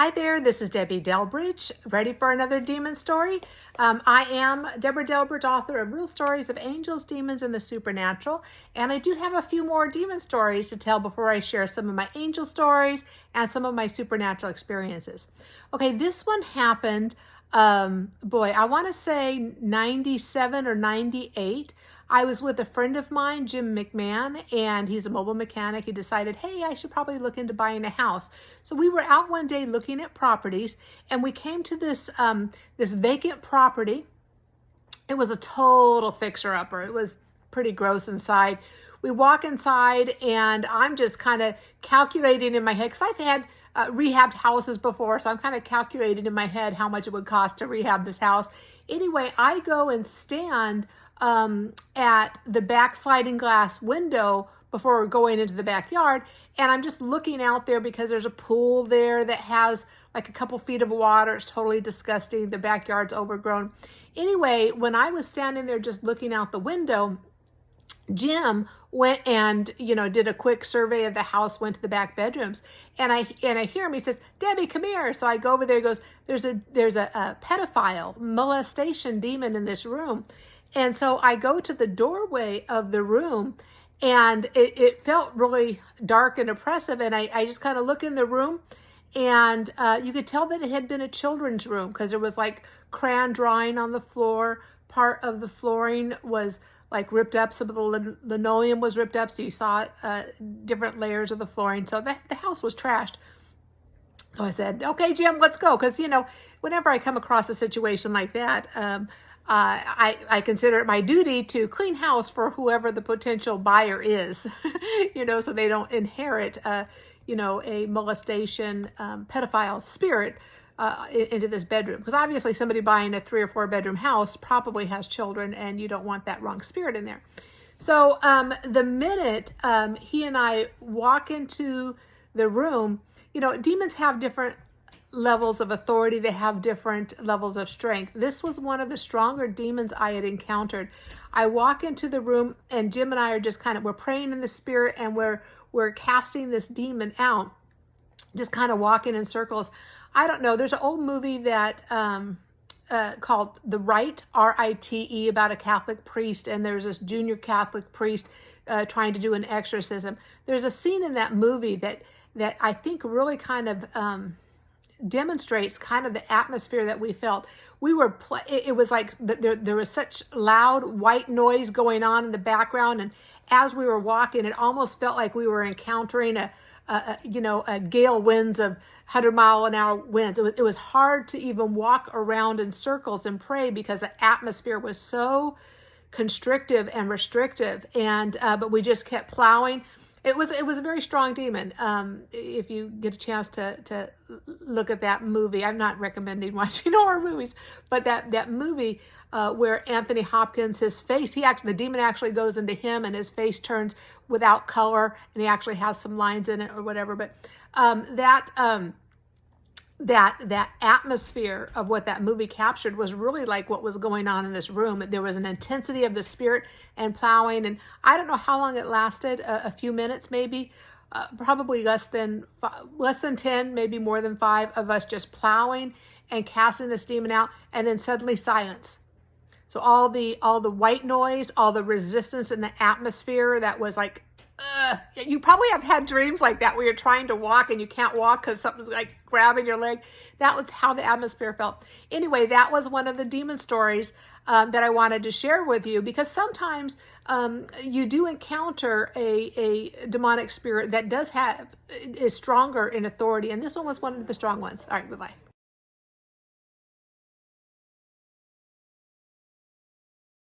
Hi there, this is Debbie Delbridge, ready for another demon story. I am Deborah Delbridge, author of Real Stories of Angels, Demons, and the Supernatural, and I do have a few more demon stories to tell before I share some of my angel stories and some of my supernatural experiences. Okay, this one happened, I want to say 97 or 98. I was with a friend of mine, Jim McMahon, and he's a mobile mechanic. He decided, hey, I should probably look into buying a house. So we were out one day looking at properties, and we came to this vacant property. It was a total fixer-upper. It was pretty gross inside. We walk inside, and I'm just kind of calculating in my head, because I've had rehabbed houses before, so I'm kind of calculating in my head how much it would cost to rehab this house. Anyway, I go and stand at the back sliding glass window before going into the backyard, and I'm just looking out there because there's a pool there that has like a couple feet of water. It's totally disgusting. The backyard's overgrown. Anyway, when I was standing there just looking out the window, Jim went and, did a quick survey of the house, went to the back bedrooms, and I hear him. He says, Debbie, come here. So I go over there. He goes, there's a pedophile molestation demon in this room. And so I go to the doorway of the room, and it felt really dark and oppressive. And I just kind of look in the room, and you could tell that it had been a children's room because there was like crayon drawing on the floor. Part of the flooring was like ripped up. Some of the linoleum was ripped up. So you saw different layers of the flooring. So the house was trashed. So I said, okay, Jim, let's go. Because, whenever I come across a situation like that, I consider it my duty to clean house for whoever the potential buyer is, so they don't inherit, a molestation, pedophile spirit into this bedroom. Because obviously somebody buying a 3 or 4 bedroom house probably has children, and you don't want that wrong spirit in there. So the minute he and I walk into the room, demons have different levels of authority. They have different levels of strength. This was one of the stronger demons I had encountered. I walk into the room, and Jim and I are just we're praying in the spirit, and we're casting this demon out, just kind of walking in circles. I don't know. There's an old movie that called The Rite, R-I-T-E, about a Catholic priest, and there's this junior Catholic priest trying to do an exorcism. There's a scene in that movie that I think really kind of demonstrates kind of the atmosphere that we felt. It was like there was such loud white noise going on in the background, and as we were walking, it almost felt like we were encountering a gale winds of 100-mile-an-hour winds. It was hard to even walk around in circles and pray because the atmosphere was so constrictive and restrictive, and but we just kept plowing. It was a very strong demon. If you get a chance to look at that movie, I'm not recommending watching horror movies, but that movie where Anthony Hopkins, his face, the demon actually goes into him, and his face turns without color, and he actually has some lines in it or whatever. But that atmosphere of what that movie captured was really like what was going on in this room. There was an intensity of the spirit and plowing, and I don't know how long it lasted, a few minutes maybe, probably less than 10, maybe more than 5 of us just plowing and casting this demon out, and then suddenly silence. So all the white noise, all the resistance in the atmosphere that was like, you probably have had dreams like that where you're trying to walk and you can't walk because something's like grabbing your leg. That was how the atmosphere felt. Anyway, that was one of the demon stories that I wanted to share with you, because sometimes you do encounter a demonic spirit that is stronger in authority, and this one was one of the strong ones. All right, bye-bye.